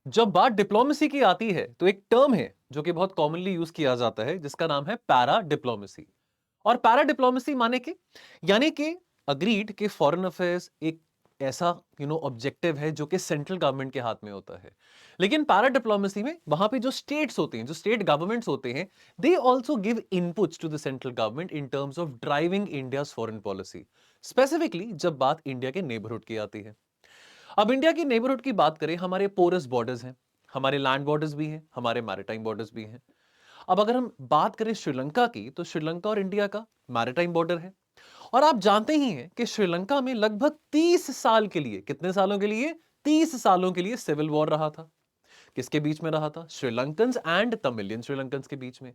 जब बात डिप्लोमेसी की आती है तो एक टर्म है जो कि बहुत कॉमनली यूज किया जाता है जिसका नाम है पैरा डिप्लोमेसी। और पैरा डिप्लोमेसी माने कि यानी कि अग्रीड कि फॉरेन अफेयर्स एक ऐसा ऑब्जेक्टिव है जो कि सेंट्रल गवर्नमेंट के हाथ में होता है। लेकिन पैरा डिप्लोमेसी में वहां पे जो स्टेट्स होते हैं, जो स्टेट गवर्नमेंट्स होते हैं, they also give inputs to the central government in terms of driving India's foreign policy, specifically जब बात इंडिया के नेबरहुड की आती है। अब इंडिया की नेबरहुड की बात करें, हमारे पोरस बॉर्डर्स हैं, हमारे लैंड बॉर्डर्स भी हैं, हमारे मैरिटाइम बॉर्डर्स भी हैं। अब अगर हम बात करें श्रीलंका की, तो श्रीलंका और इंडिया का मैरिटाइम बॉर्डर है। और आप जानते ही हैं कि श्रीलंका में लगभग 30 साल के लिए, कितने सालों के लिए, 30 सालों के लिए सिविल वॉर रहा था। किसके बीच में रहा था? श्रीलंकन्स एंड तमिलियन श्रीलंकन्स के बीच में।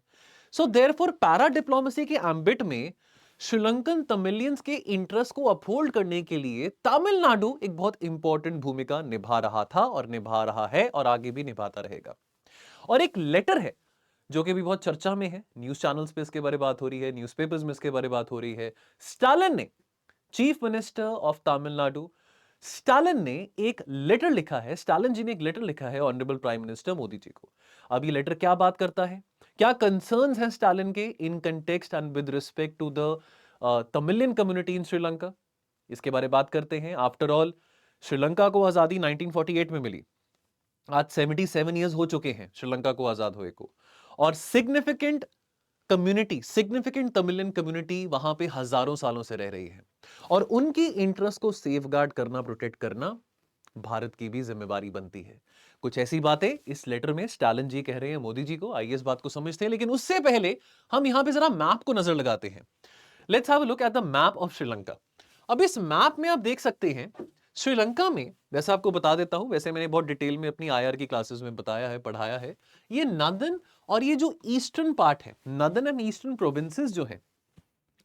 सो देयरफॉर पैरा डिप्लोमेसी के एम्बिट में श्रीलंकन तमिलियंस के इंटरेस्ट को अपहोल्ड करने के लिए तमिलनाडु एक बहुत इंपॉर्टेंट भूमिका निभा रहा था और निभा रहा है और आगे भी निभाता रहेगा। और एक लेटर है जो कि भी बहुत चर्चा में है, न्यूज चैनल्स पे इसके बारे में बात हो रही है, न्यूज़पेपर्स में इसके बारे में बात हो रही है। स्टालिन ने, chief minister of Tamil Nadu, Stalin ने एक लेटर लिखा है, स्टालिन जी ने एक लेटर लिखा है honourable prime minister Modi ji को। अब ये लेटर क्या बात करता है, क्या कंसर्न्स हैं स्टालिन के in context and with respect to the Tamilian community in Sri Lanka, इसके बारे में बात करते हैं। आफ्टर ऑल श्रीलंका को आजादी 1948 में मिली, आज 77 ईयर्स हो चुके हैं श्रीलंका को आजाद हुए को, और सिग्निफिकेंट तमिलियन कम्युनिटी वहां पे हजारों सालों से रह रही है। और उनकी इंटरेस्ट को सेफगार्ड करना, प्रोटेक्ट करना भारत की भी जिम्मेवारी बनती है। कुछ ऐसी बातें इस लेटर में स्टालिन जी कह रहे हैं मोदी जी को, आइए इस बात को समझते हैं। लेकिन उससे पहले हम यहां पे जरा मैप को नजर लगाते हैं। Let's have a look at the map of Sri Lanka. अब इस मैप में आप देख सकते हैं श्रीलंका में, वैसे आपको बता देता हूं, वैसे मैंने बहुत डिटेल में अपनी आईआर की क्लासेस में बताया है, पढ़ाया है। ये नदन और ये जो ईस्टर्न पार्ट है, नदन एंड ईस्टर्न प्रोविंसेस जो है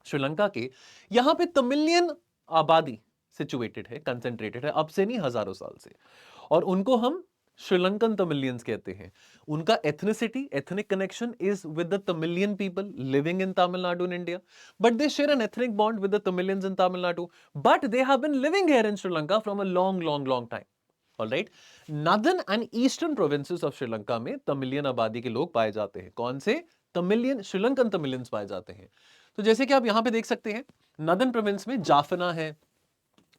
श्रीलंका के, यहां पे तमिलियन आबादी सिचुएटेड है, कंसेंट्रेटेड है, अब से नहीं हजारों साल से। और उनको हम श्रीलंकन तमिलियंस कहते हैं। उनका ethnicity, ethnic connection is with the Tamilian people living in Tamil Nadu in India, but they share an ethnic bond with the Tamilians in Tamil Nadu, but they have been living here in Sri Lanka from a long long long time. Alright, northern and eastern provinces of Sri Lanka में तमिलियन आबादी के लोग पाए जाते हैं। कौन से? Tamilian, Sri Lankan Tamilians पाए जाते हैं। तो जैसे कि आप यहां पे देख सकते हैं, नॉर्दर्न प्रोविंस में जाफना है,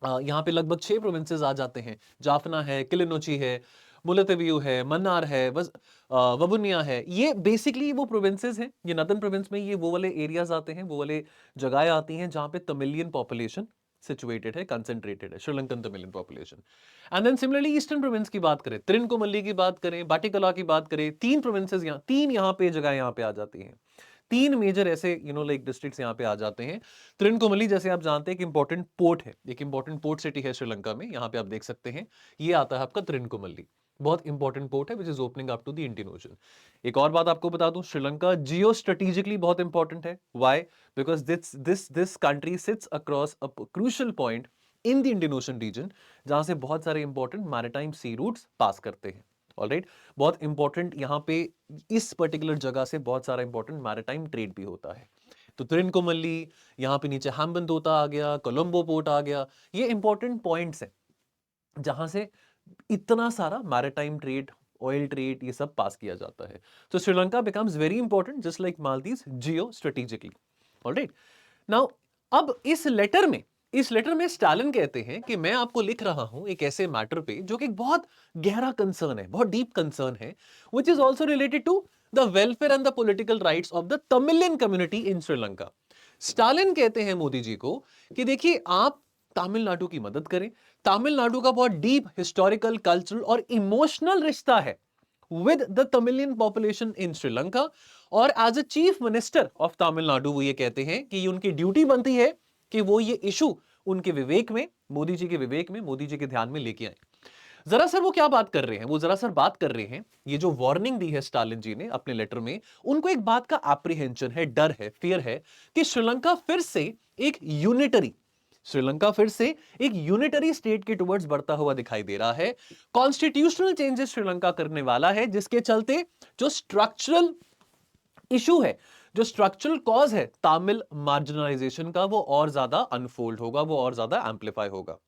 यहाँ पे लगभग 6 प्रोविंसेस आ जाते हैं। जाफना है, किलिनोची है, मुलतवियु है, मन्नार है, वबुनिया है। ये बेसिकली वो प्रोविंसेस हैं, ये नॉर्दर्न प्रोविंस में ये वो वाले एरियाज आते हैं, वो वाले जगहें आती हैं जहां पे तमिलियन पॉपुलेशन सिचुएटेड है, कंसेंट्रेटेड है, Sri Lankan Tamilian population. And then similarly eastern province की बात करें, त्रिनकोमल्ली की बात करें, बाटिकला की बात करें, 3 प्रोविंसेस यहाँ, 3 यहाँ पे जगह यहाँ पे आ जाती हैं। 3 मेजर ऐसे लाइक डिस्ट्रिक्ट्स यहाँ पे आ जाते हैं। त्रिनकोमली, जैसे आप जानते हैं, एक इंपॉर्टेंट पोर्ट है, एक इंपॉर्टेंट पोर्ट सिटी है श्रीलंका में, यहाँ पे आप देख सकते हैं, ये आता है आपका त्रिनकोमली। बहुत इंपॉर्टेंट पोर्ट है which is opening up to the Indian Ocean. एक और बात आपको बता दूं, श्रीलंका जियो स्ट्रेटेजिकली बहुत इंपॉर्टेंट है। Why? Because this country sits across a crucial point in the Indian Ocean region, जहां से बहुत सारे important maritime sea routes pass करते हैं। ऑलराइट, बहुत इंपॉर्टेंट यहां पे इस पर्टिकुलर जगह से बहुत सारा इंपॉर्टेंट मैरिटाइम ट्रेड भी होता है। तो त्रिनकोमल्ली, यहाँ पे नीचे हैम्बनतोता आ गया, कोलंबो पोर्ट आ गया, ये इंपॉर्टेंट पॉइंट्स हैं जहां से इतना सारा मैरिटाइम ट्रेड, ऑयल ट्रेड, ये सब पास किया जाता है। तो Sri Lanka becomes very important just like Maldives geostrategically. Alright, now अब इस लेटर में स्टालिन कहते हैं कि मैं आपको लिख रहा हूं एक ऐसे मैटर पे जो कि एक बहुत गहरा कंसर्न है, बहुत डीप कंसर्न है, which is also related to the welfare and the political rights of the Tamilian community in Sri Lanka. Stalin कहते हैं मोदी जी को कि देखिए, आप तमिलनाडु की मदद करें। तमिलनाडु का बहुत डीप हिस्टोरिकल, कल्चरल और इमोशनल रिश्ता है with the Tamilian population in Sri Lanka. और as a chief minister of Tamil Nadu वो ये कहते हैं कि ये उनकी ड्यूटी बनती है कि वो ये इशू उनके विवेक में, मोदी जी के विवेक में, मोदी जी के ध्यान में लेके आए। जरा सर वो क्या बात कर रहे हैं, वो जरा सर बात कर रहे हैं, ये जो वार्निंग दी है स्टालिन जी ने अपने लेटर में, उनको एक बात का एप्रीहेंशन है, डर है, फियर है कि श्रीलंका फिर से एक यूनिटरी स्टेट के टुवर्ड्स बढ़ता हुआ दिखाई दे रहा है। कॉन्स्टिट्यूशनल चेंजेस श्रीलंका करने वाला है, जिसके चलते जो स्ट्रक्चरल इशू है, जो स्ट्रक्चरल कॉज है तामिल मार्जिनलाइजेशन का, वो और ज्यादा अनफोल्ड होगा, वो और ज्यादा एम्पलीफाई होगा।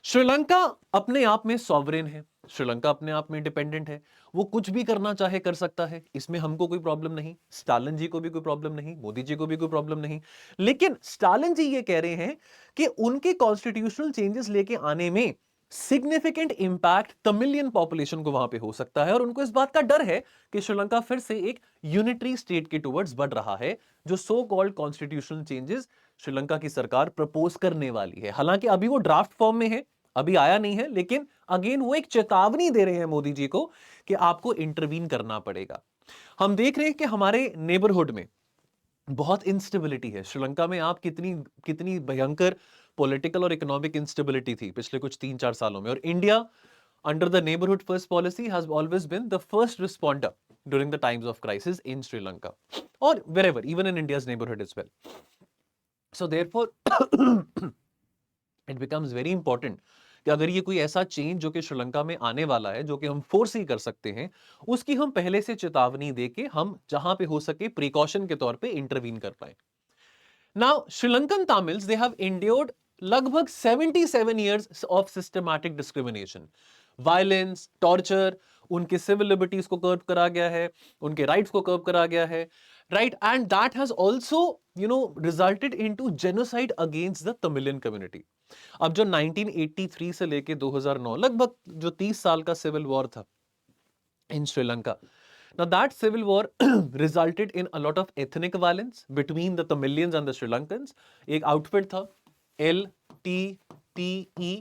श्रीलंका अपने आप में सॉवरेन है, श्रीलंका अपने आप में इंडिपेंडेंट है, वो कुछ भी करना चाहे कर सकता है, इसमें हमको कोई प्रॉब्लम नहीं, स्टालिन जी को भी कोई प्रॉब्लम नहीं, मोदी जी को भी कोई प्रॉब्लम नहीं। लेकिन स्टालिन जी ये कह रहे हैं कि उनके कॉन्स्टिट्यूशनल चेंजेस लेके आने में सिग्निफिकेंट इंपैक्ट तमिलियन पॉपुलेशन को वहां पे हो सकता है, और उनको इस बात का डर है कि श्रीलंका फिर से एक यूनिटरी स्टेट के टुवर्ड्स बढ़ रहा है, जो so called constitutional changes Sri Lanka की सरकार प्रपोज करने वाली है। हालांकि अभी वो ड्राफ्ट फॉर्म में है, अभी आया नहीं है, लेकिन अगेन वो एक चेतावनी दे रहे हैं मोदी जी को कि आपको इंटरवीन करना पड़ेगा। हम देख रहे हैं कि हमारे नेबरहुड में बहुत इंस्टेबिलिटी है। श्रीलंका में आप कितनी कितनी भयंकर पॉलिटिकल और इकोनॉमिक इंस्टेबिलिटी थी पिछले कुछ 3-4 सालों में, और India under the neighbourhood first policy has always been the first responder during the times of crisis in Sri Lanka or wherever, even in India's neighborhood as well. So therefore it becomes very important कि अगर ये कोई ऐसा change जो कि श्रीलंका में आने वाला है, जो कि हम फोर्स ही कर सकते हैं, उसकी हम पहले से चेतावनी देके हम जहां पे हो सके प्रिकॉशन के तौर पे इंटरवीन कर पाए। Now Sri Lankan Tamils they have endured लगभग 77 years of systematic discrimination, violence, torture, उनके सिविल लिबर्टीज को कर्व करा गया है, उनके राइट्स को कर्व करा गया है, right, and that has also resulted into genocide against the Tamilian community. अब जो 1983 से लेके 2009 लगभग जो 30 साल का सिविल वॉर था इन Sri Lanka, now that civil war resulted in a lot of ethnic violence between the Tamilians and the Sri Lankans. एक आउटफिट था LTTE,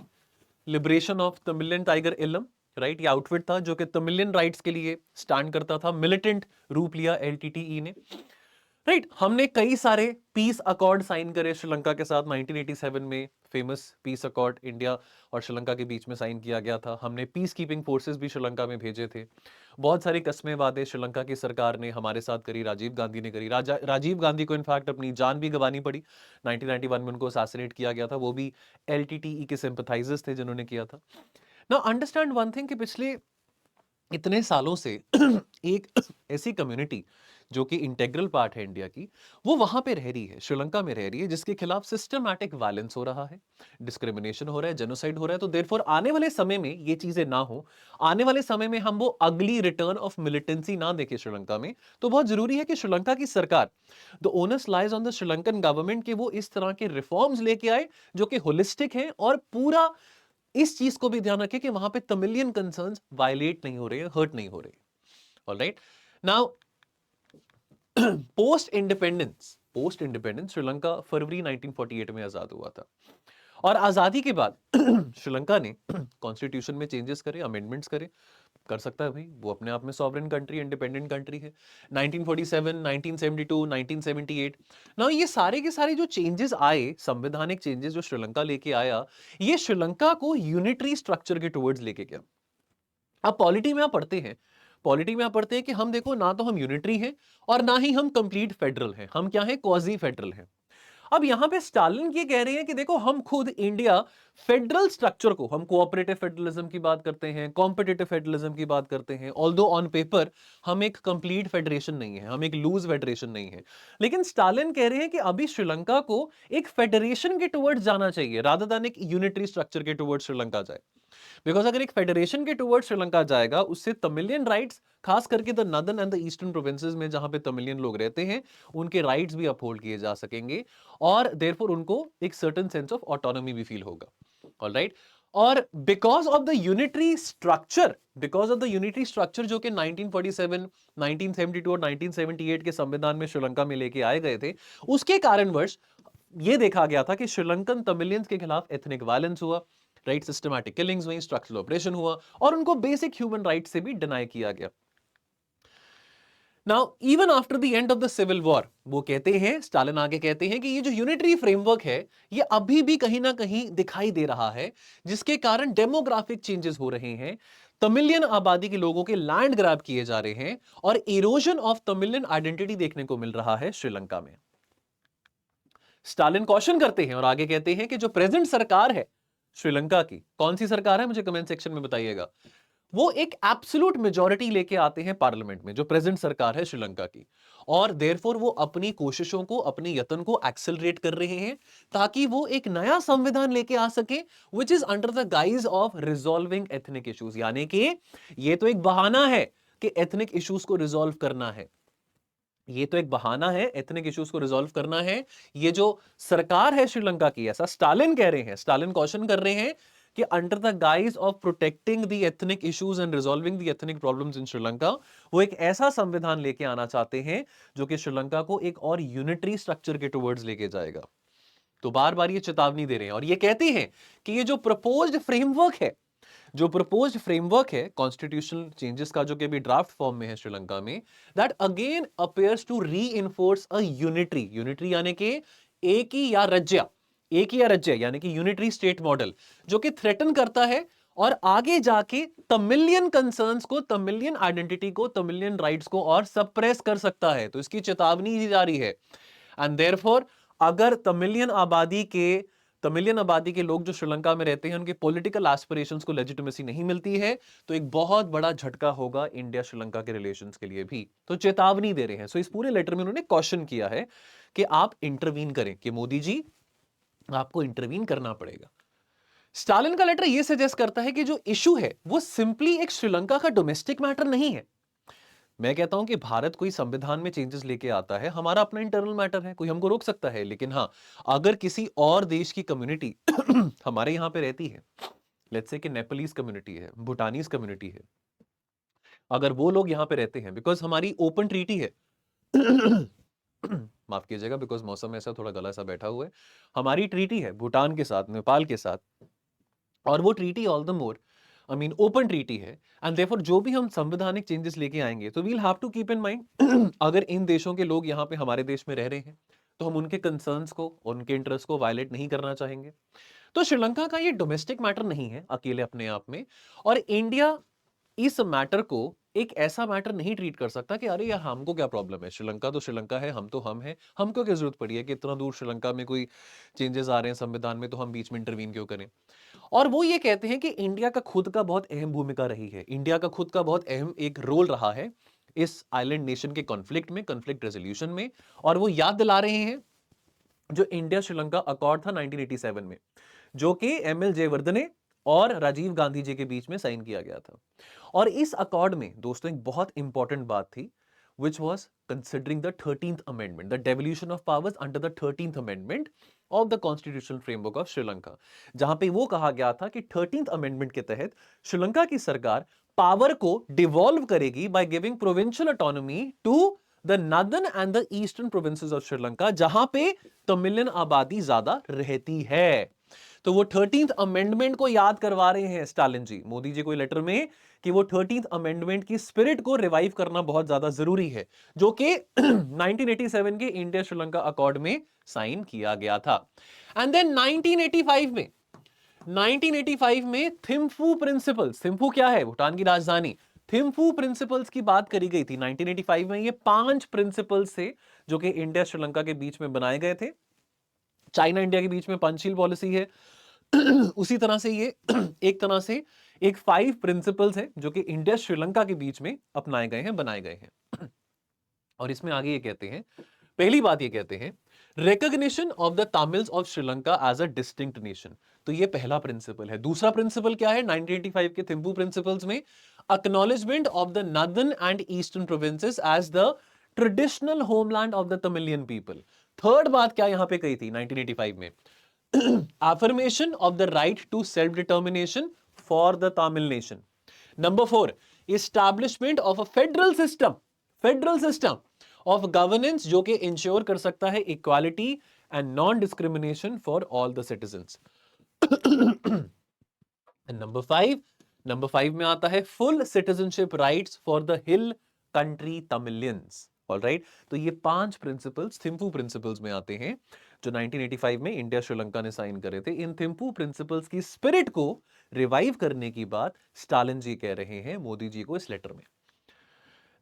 liberation of Tamilian tiger इलम, राइट, ये आउटफिट था जो कि तमिलियन राइट्स के लिए स्टैंड करता था, मिलिटेंट रूप लिया LTTE ने, राइट। हमने कई सारे पीस अकॉर्ड साइन करे श्रीलंका के साथ 1987 में, फेमस पीस अकॉर्ड इंडिया और श्रीलंका के बीच में साइन किया गया था। हमने पीस कीपिंग फोर्सेस भी श्रीलंका में भेजे थे। बहुत सारी कस्में वादे श्रीलंका की सरकार ने हमारे साथ करी, राजीव गांधी ने करी। राजीव गांधी को इनफैक्ट अपनी जान भी गंवानी पड़ी, 1991 में उनको असैसिनेट किया गया था, वो भी LTTE के सिंपथाइजर्स थे जिन्होंने किया था। नाउ अंडरस्टैंड वन थिंग कि पिछले इतने सालों से एक ऐसी कम्युनिटी जो कि इंटेग्रल पार्ट है इंडिया की, वो वहां पे रह रही है, श्रीलंका में रह रही है, जिसके खिलाफ सिस्टमैटिक वायलेंस हो रहा है, डिस्क्रिमिनेशन हो रहा है, जेनोसाइड हो रहा है। तो देयरफॉर आने वाले समय में ये चीजें ना हो, आने वाले समय में हम वो अगली रिटर्न ऑफ मिलिटेंसी ना देखें श्रीलंका में, तो बहुत जरूरी है कि श्रीलंका की सरकार, the onus lies on the Sri Lankan government, के वो इस तरह के रिफॉर्म्स लेके आए जो कि होलिस्टिक हैं, और पूरा इस चीज को भी ध्यान रखें कि वहां पे तमिलियन कंसर्न्स वायलेट नहीं हो रहे हैं, हर्ट नहीं हो रहे। Alright, now post independence Sri Lanka फरवरी 1948 में आजाद हुआ था, और आजादी के बाद श्रीलंका ने कॉन्स्टिट्यूशन में चेंजेस करे, अमेंडमेंट्स करे, कर सकता है भाई, वो अपने आप में सॉवरेन कंट्री, इंडिपेंडेंट कंट्री है। 1947, 1972, 1978, ना ये सारे के सारे जो चेंजेस आए, संवैधानिक चेंजेस जो श्रीलंका लेके आया, ये श्रीलंका को यूनिटरी स्ट्रक्चर के टुवर्ड्स लेके गया। अब पॉलिटी में आप पढ़ते हैं, कि हम देखो ना तो हम यूनिटरी हैं और ना ही हम कंप्लीट फेडरल हैं, हम क्या हैं, क्वाजी फेडरल हैं। अब यहां पे स्टालिन ये कह रहे हैं कि देखो हम खुद इंडिया फेडरल स्ट्रक्चर को, हम कोऑपरेटिव फेडरलिज्म की बात करते हैं, कॉम्पिटिटिव फेडरलिज्म की बात करते हैं, ऑल्दो ऑन पेपर हम एक कंप्लीट फेडरेशन नहीं है, हम एक लूज फेडरेशन नहीं है, लेकिन स्टालिन कह रहे हैं कि अभी श्रीलंका को एक फेडरेशन के टुवर्ड्स जाना चाहिए, रादर देन एक यूनिटरी स्ट्रक्चर के टुवर्ड्स श्रीलंका जाए। बिकॉज अगर एक फेडरेशन के टुवर्ड्स श्रीलंका जाएगा, उससे तमिलियन राइट्स, खास करके the northern and the eastern provinces में जहां पे तमिलियन लोग रहते हैं, उनके राइट्स भी अपहोल्ड किए जा सकेंगे, और देयरफॉर उनको एक सर्टेन सेंस ऑफ ऑटोनॉमी भी फील होगा। ऑलराइट, और because of the unitary structure, जो कि 1947, 1972 और 1978 के संविधान में श्रीलंका में लेके आए गए थे, उसके कारणवश ये देखा गया था कि श्रीलंकन तमिलियंस के खिलाफ एथनिक वायलेंस हुआ, राइट, सिस्टमैटिक किलिंग्स हुई, स्ट्रक्चरल ऑपरेशन हुआ, और उनको बेसिक ह्यूमन राइट से भी डिनाई किया गया। Now even after the end of the civil war, वो कहते हैं, स्टालिन आगे कहते हैं कि ये जो यूनिटरी फ्रेमवर्क है, ये अभी भी कहीं ना कहीं दिखाई दे रहा है, जिसके कारण डेमोग्राफिक चेंजेस हो रहे हैं, तमिलियन आबादी के लोगों के लैंड ग्रैब किए जा रहे हैं, और इरोजन ऑफ तमिलियन आइडेंटिटी देखने को मिल रहा है श्रीलंका में। स्टालिन कॉशन करते हैं और आगे कहते हैं कि जो प्रेजेंट सरकार है श्रीलंका की, कौन सी सरकार है, मुझे कमेंट सेक्शन में बताइएगा, वो एक एब्सोल्यूट मेजॉरिटी लेके आते हैं पार्लियामेंट में, जो प्रेजेंट सरकार है श्रीलंका की, और देयरफॉर वो अपनी कोशिशों को, अपने यत्न को एक्सेलरेट कर रहे हैं ताकि वो एक नया संविधान लेके आ सके, which is under the guys of resolving ethnic issues. यानी कि ये तो एक बहाना है कि एथनिक इश्यूज को रिजॉल्व करना है, ये तो एक बहाना है एथनिक इश्यूज को रिजॉल्व करना है। ये जो सरकार है श्रीलंका की, ऐसा स्टालिन कह रहे हैं, स्टालिन क्वेश्चन कर रहे हैं कि under the guys of protecting the ethnic issues and resolving the ethnic problems in Sri Lanka, वो एक ऐसा संविधान लेके आना चाहते हैं जो कि श्रीलंका को एक और यूनिटरी स्ट्रक्चर के टुवर्ड्स लेके जाएगा। तो बार बार ये चेतावनी दे रहे हैं और ये कहते हैं कि ये जो प्रपोज्ड फ्रेमवर्क है, जो प्रपोज्ड फ्रेमवर्क है कॉन्स्टिट्यूशनल चेंजेस का, जो कि अभी ड्राफ्ट फॉर्म में है श्रीलंका में, that again appears to reinforce a unitary, unitary यानी कि एक ही या राज्य, एक ही या राज्य यानी कि यूनिटरी स्टेट मॉडल, जो कि थ्रेटन करता है और आगे जाके तमिलियन कंसर्न्स को, तमिलियन आइडेंटिटी को, तमिलियन राइट्स को और सप्रेस कर सकता है। तो इसकी चेतावनी दी जा रही है। एंड देयरफॉर अगर तमिलियन आबादी के लोग जो श्रीलंका में रहते हैं, उनके पॉलिटिकल एस्पिरेशंस को लेजिटिमेसी नहीं मिलती है, तो एक बहुत बड़ा झटका होगा इंडिया श्रीलंका के रिलेशंस के लिए भी। तो चेतावनी दे रहे हैं। सो इस पूरे लेटर में उन्होंने क्वेश्चन किया है कि आप इंटरवीन करें, कि मोदी जी आपको इंटरवीन करना पड़ेगा। स्टालिन का लेटर यह सजेस्ट करता है कि जो इशू है वो सिंपली एक श्रीलंका का डोमेस्टिक मैटर नहीं है। मैं कहता हूं कि भारत कोई संविधान में चेंजेस लेके आता है, हमारा अपना इंटरनल मैटर है, कोई हमको रोक सकता है। लेकिन हां, अगर किसी और देश की कम्युनिटी हमारे यहां पे रहती है, लेट्स से कि नेपालीज कम्युनिटी है, भूटानीज कम्युनिटी है, अगर वो लोग यहां पे रहते हैं, बिकॉज हमारी ओपन ट्रीटी है माफ कीजिएगा, बिकॉज मौसम ऐसा थोड़ा गला सा बैठा हुआ है, हमारी ट्रीटी है भूटान के साथ, नेपाल के साथ, और वो treaty all the more open treaty है। एंड देयरफॉर जो भी हम संवैधानिक चेंजेस लेके आएंगे, तो we'll have to keep in mind अगर इन देशों के लोग यहाँ पे हमारे देश में रह रहे हैं, तो हम उनके कंसर्न्स को, उनके इंटरेस्ट को वायलेट नहीं करना चाहेंगे। तो श्रीलंका का ये डोमेस्टिक मैटर नहीं है अकेले अपने आप में, और इंडिया इस मैटर को एक ऐसा मैटर नहीं ट्रीट कर सकता कि अरे यार हमको क्या प्रॉब्लम है, श्रीलंका तो श्रीलंका है, हम तो हम हैं, हमको क्या जरूरत पड़ी है कि इतना दूर श्रीलंका में कोई चेंजेस आ रहे हैं संविधान में, तो हम बीच में इंटरवीन क्यों करें। और वो ये कहते हैं कि इंडिया का खुद का बहुत अहम भूमिका रही है, इंडिया का खुद का बहुत अहम एक रोल रहा है इस आइलैंड नेशन के कॉन्फ्लिक्ट में, कॉन्फ्लिक्ट रेजोल्यूशन में। और वो याद दिला रहे हैं जो इंडिया श्रीलंका अकॉर्ड था 1987 में, जो कि एमएल जयवर्धने और राजीव गांधी जी के बीच में साइन किया गया था। और इस अकॉर्ड में दोस्तों एक बहुत इंपॉर्टेंट बात थी, which was considering the 13th amendment, the devolution of powers under the 13th amendment of the constitutional framework of Sri Lanka, जहां पे वो कहा गया था कि 13th amendment के तहत श्रीलंका की सरकार पावर को डिवॉल्व करेगी by giving provincial autonomy to the northern and the eastern provinces of Sri Lanka, जहां पे तमिलियन आबादी ज्यादा रहती है। तो वो 13th अमेंडमेंट को याद करवा रहे हैं स्टालिन जी, मोदी जी को लेटर में, कि वो 13th अमेंडमेंट की स्पिरिट को रिवाइव करना बहुत ज्यादा जरूरी है, जो कि 1987 के इंडिया श्रीलंका अकॉर्ड में साइन किया गया था। एंड देन 1985 में थिम्फू प्रिंसिपल्स, थिम्फू क्या है, भूटान की राजधानी, थिम्फू प्रिंसिपल्स की बात करी गई थी 1985 में। ये 5 प्रिंसिपल्स थे जो कि इंडिया श्रीलंका के बीच में बनाए गए थे। चाइना इंडिया के बीच में पंचशील पॉलिसी है, उसी तरह से ये एक तरह से एक 5 प्रिंसिपल्स है जो कि इंडिया श्रीलंका के बीच में अपनाए गए हैं, बनाए गए हैं। और इसमें आगे ये कहते हैं, पहली बात ये कहते हैं, recognition of the Tamils of Sri Lanka as a distinct nation. तो ये पहला प्रिंसिपल है। दूसरा प्रिंसिपल क्या है 1985 के थिम्पू प्रिंसिपल्स में, acknowledgement of the northern and eastern provinces as the traditional homeland of the Tamilian people. Third बात क्या यहां पे कही थी 1985 में, affirmation of the right to self-determination for the Tamil nation. Number 4, establishment of a federal system of governance जो कि ensure कर सकता है equality and non-discrimination for all the citizens. And number 5 में आता है full citizenship rights for the hill country Tamilians. Alright, तो ये 5 प्रिंसिपल्स थिम्पू प्रिंसिपल्स में आते हैं जो 1985 में इंडिया श्रीलंका ने साइन करे थे। इन थिम्पू प्रिंसिपल्स की स्पिरिट को रिवाइव करने की बात स्टालिन जी कह रहे हैं मोदी जी को इस लेटर में।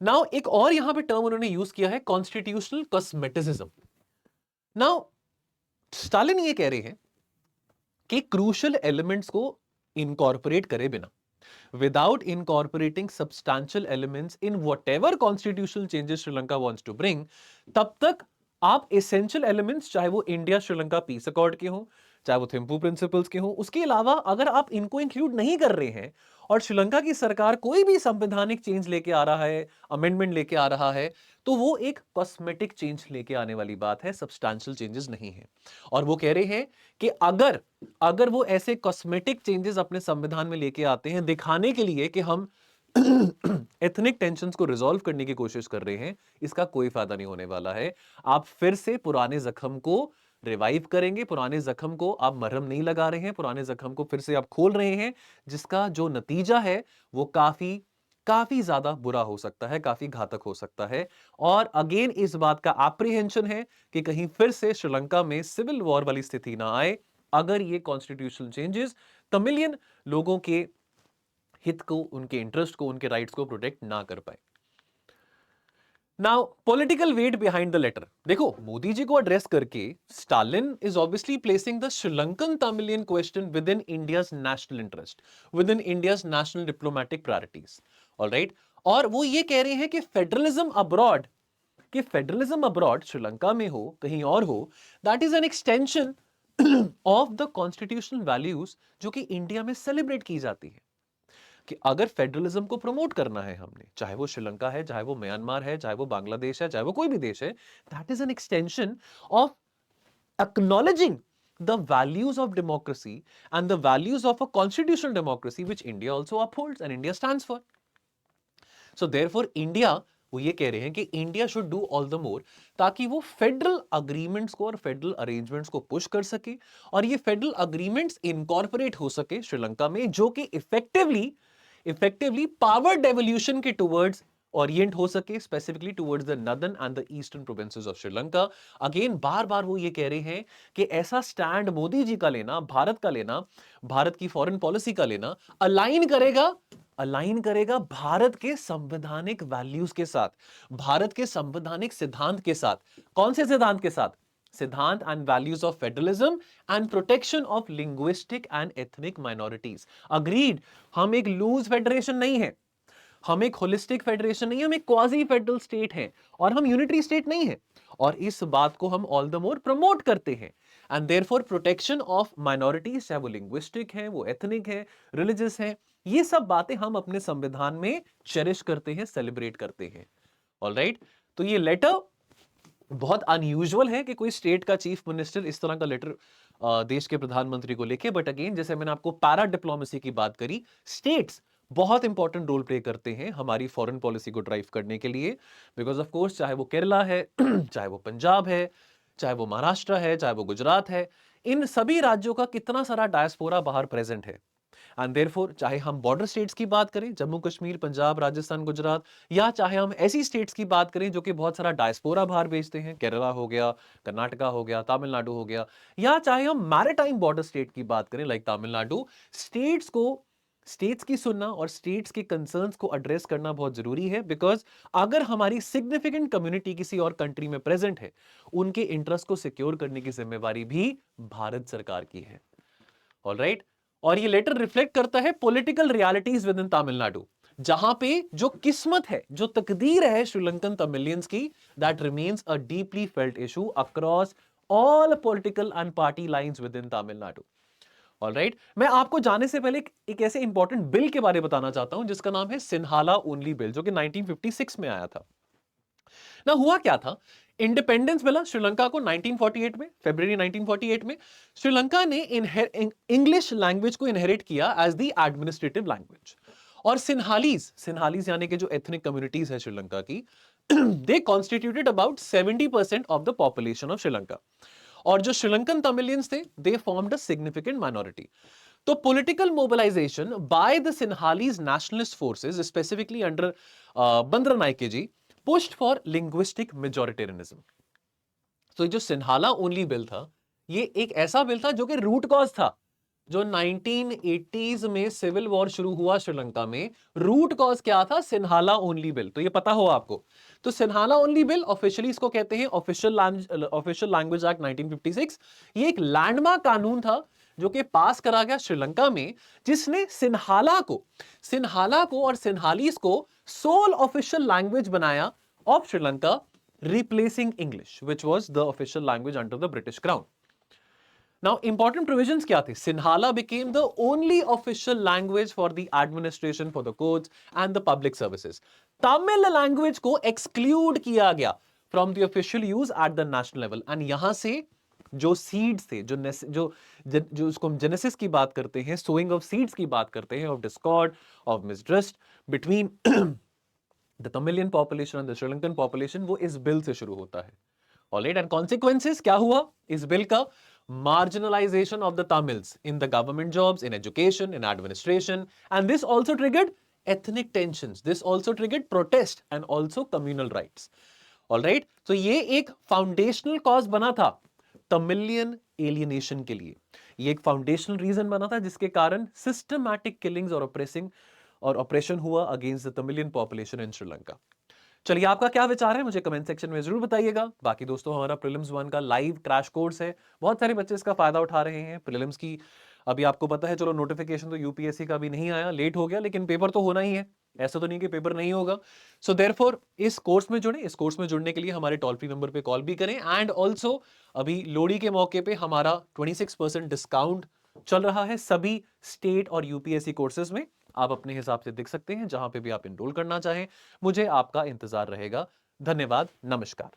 नाउ एक और यहां पे टर्म उन्होंने यूज किया है, कॉन्स्टिट्यूशनल कॉस्मेटिसिज्म। नाउ स्टालिन ये कह रहे हैं कि क्रूशियल एलिमेंट्स को इनकॉर्पोरेट करे बिना, without incorporating substantial elements in whatever constitutional changes Sri Lanka wants to bring, तब तक आप essential elements, चाहे वो इंडिया श्रीलंका पीस अकॉर्ड के हो, चाहे वो थिम्पू प्रिंसिपल्स के हो, उसके अलावा अगर आप इनको इंक्लूड नहीं कर रहे हैं और श्रीलंका की सरकार कोई भी संवैधानिक चेंज लेके आ रहा है, अमेंडमेंट लेके आ रहा है, तो वो एक कॉस्मेटिक चेंज लेके आने वाली बात है, सब्सटैंशियल चेंजेस नहीं है। और वो कह रहे हैं कि अगर वो ऐसे कॉस्मेटिक चेंजेस अपने संविधान में लेके आते हैं दिखाने के लिए कि हम एथनिक टेंशंस को रिजॉल्व करने की कोशिश कर रहे हैं, इसका कोई फायदा नहीं होने वाला है। आप फिर से पुराने जख्म को रिवाइव करेंगे, पुराने जख्म को आप मरहम नहीं लगा रहे हैं, पुराने जख्म को फिर से आप खोल रहे हैं, जिसका जो नतीजा है वो काफी काफी ज्यादा बुरा हो सकता है, काफी घातक हो सकता है। और अगेन इस बात का एप्रीहेंशन है कि कहीं फिर से श्रीलंका में सिविल वॉर वाली स्थिति ना आए अगर ये कॉन्स्टिट्यूशनल चेंजेस तमिलियन लोगों के हित को, उनके इंटरेस्ट को, उनके राइट्स को प्रोटेक्ट ना कर पाए। Now political weight behind the letter, देखो मोदी जी को एड्रेस करके Stalin is obviously placing the Sri Lankan Tamilian question within India's national interest, within India's national diplomatic priorities. Alright, और वो ये कह रहे हैं कि फेडरलिज्म अब्रॉड श्रीलंका में हो, कहीं और हो, that is an extension of the constitutional values जो कि इंडिया में सेलिब्रेट की जाती है। कि अगर फेडरलिज्म को प्रमोट करना है हमने, चाहे वो श्रीलंका है, चाहे वो म्यांमार है, चाहे वो बांग्लादेश है, चाहे वो कोई भी देश है, that is an extension of acknowledging the values of democracy and the values of a constitutional democracy which India also upholds and India stands for. So therefore India, वो ये कह रहे हैं कि India should do all the मोर ताकि वो federal agreements को और फेडरल अरेंजमेंट्स को पुश कर सके और ये फेडरल अग्रीमेंट्स इनकॉर्पोरेट हो सके श्रीलंका में, जो कि इफेक्टिवली पावर डेवोल्यूशन के टुवर्ड्स ओरिएंट हो सके, specifically towards the northern and the eastern provinces of Sri Lanka. Again बार बार वो ये कह रहे हैं कि ऐसा स्टैंड मोदी जी का लेना, भारत का लेना, भारत की फॉरेन पॉलिसी का लेना अलाइन करेगा भारत के संवैधानिक वैल्यूज के साथ, भारत के संवैधानिक सिद्धांत के साथ। कौन से सिद्धांत के साथ? सिद्धांत and values of federalism and protection of linguistic and ethnic minorities. Agreed, हम एक लूज फेडरेशन नहीं है, हम एक होलिस्टिक फेडरेशन नहीं है, हम एक क्वाजी फेडरल स्टेट हैं और हम यूनिटरी स्टेट नहीं है। और इस बात को हम ऑल द मोर प्रमोट करते हैं। And therefore protection of minorities, चाहे वो लिंग्विस्टिक है, वो एथनिक है, रिलीजियस है, ये सब बातें हम अपने संविधान में चेरिश करते हैं, सेलिब्रेट करते हैं। ऑलराइट, तो ये लेटर बहुत अनयूजुअल है कि कोई स्टेट का चीफ मिनिस्टर इस तरह का लेटर देश के प्रधानमंत्री को लिखे। बट अगेन, जैसे मैंने आपको पैरा डिप्लोमेसी की बात करी, स्टेट्स बहुत इंपॉर्टेंट रोल प्ले करते हैं हमारी फॉरेन पॉलिसी को ड्राइव करने के लिए। बिकॉज ऑफ कोर्स, चाहे वो केरला है, चाहे वो पंजाब है, चाहे वो महाराष्ट्र है, चाहे वो गुजरात है, इन सभी राज्यों का कितना सारा डायस्पोरा बाहर प्रेजेंट है। एंड देयरफॉर चाहे हम बॉर्डर स्टेट्स की बात करें, जम्मू कश्मीर, पंजाब, राजस्थान, गुजरात, या चाहे हम ऐसी स्टेट्स की बात करें जो कि बहुत सारा डायस्पोरा बाहर भेजते हैं, केरला हो गया, कर्नाटका हो गया, तमिलनाडु हो गया, या चाहे हम मैरीटाइम बॉर्डर स्टेट की बात करें लाइक तमिलनाडु, स्टेट्स की सुनना और स्टेट्स के कंसर्न्स को एड्रेस करना बहुत जरूरी है। बिकॉज अगर हमारी सिग्निफिकेंट कम्युनिटी किसी और कंट्री में प्रेजेंट है, उनके इंटरेस्ट को सिक्योर करने की जिम्मेवारी भी भारत सरकार की है। ऑलराइट, और ये लेटर रिफ्लेक्ट करता है political realities with in Tamil Nadu, जहां पे जो किस्मत है, जो तकदीर है श्रीलंकन तमिलियंस की, that remains a deeply felt issue across all political and party lines with in Tamil Nadu. Alright, मैं आपको जाने से पहले एक ऐसे इंपॉर्टेंट बिल के बारे में बताना चाहता हूं जिसका नाम है सिन्हाला ओनली बिल, जो कि 1956 में आया था ना। हुआ क्या था, इंडिपेंडेंस मिला श्रीलंका को 1948 में, फरवरी 1948 में। श्रीलंका ने इंग्लिश लैंग्वेज को इनहेरिट किया एज द एडमिनिस्ट्रेटिव लैंग्वेज। और सिन्हालीज यानी कि जो एथनिक कम्युनिटीज है श्रीलंका की, they constituted about 70% of the population of Sri Lanka. और जो श्रीलंकन तमिलियंस थे, they formed a significant minority. तो political mobilization by the Sinhalese nationalist forces, specifically under Bandaranaike ji, pushed for linguistic majoritarianism। तो जो सिन्हाला ओनली बिल था, ये एक ऐसा बिल था जो कि रूट कॉज था। जो 1980s में सिविल वॉर शुरू हुआ श्रीलंका में, रूट कॉज क्या था? Sinhala only bill. तो ये पता हो आपको। तो सिन्हाला ओनली बिल, ऑफिशियली इसको कहते हैं ऑफिशियल लैंग्वेज एक्ट 1956। ये एक लैंडमार्क कानून था जो कि पास करा गया श्रीलंका में, जिसने सिन्हाला को और सिन्हालीस को सोल ऑफिशियल लैंग्वेज बनाया of Sri Lanka, replacing English which was the official language under the British crown. Now, important provisions क्या थे? Sinhala became the only official language for the administration, for the courts and the public services. Tamil language को exclude किया गया from the official use at the national level. And यहां से जो seeds थे, जो उसको हम genesis की बात करते हैं, sowing of seeds की बात करते हैं, of discord, of mistrust between the Tamilian population and the Sri Lankan population, वो इस बिल से शुरू होता है। Alright, and consequences क्या हुआ इस बिल का? Marginalization of the Tamils in the government jobs, in education, in administration, and this also triggered ethnic tensions. This also triggered protest and also communal rights. Alright, so ये एक foundational cause बना था Tamilian alienation के लिए। ये एक foundational reason बना था जिसके कारण systematic killings और oppression हुआ against the Tamilian population in Sri Lanka. चलिए, आपका क्या विचार है मुझे कमेंट सेक्शन में जरूर बताइएगा। बाकी दोस्तों, हमारा प्रीलिम्स 1 का लाइव क्रैश कोर्स है, बहुत सारे बच्चे इसका फायदा उठा रहे हैं। प्रीलिम्स की अभी आपको पता है, चलो नोटिफिकेशन तो यूपीएससी का भी नहीं आया, लेट हो गया, लेकिन पेपर तो होना ही है, ऐसा तो नहीं कि पेपर नहीं होगा। सो देयरफॉर इस कोर्स में जुड़ने के लिए हमारे टोल फ्री नंबर पे कॉल भी करें। एंड ऑल्सो अभी लोहड़ी के मौके पे हमारा 26% डिस्काउंट चल रहा है सभी स्टेट और यूपीएससी कोर्सेज में। आप अपने हिसाब से देख सकते हैं, जहां पे भी आप एनरोल करना चाहें। मुझे आपका इंतजार रहेगा। धन्यवाद, नमस्कार।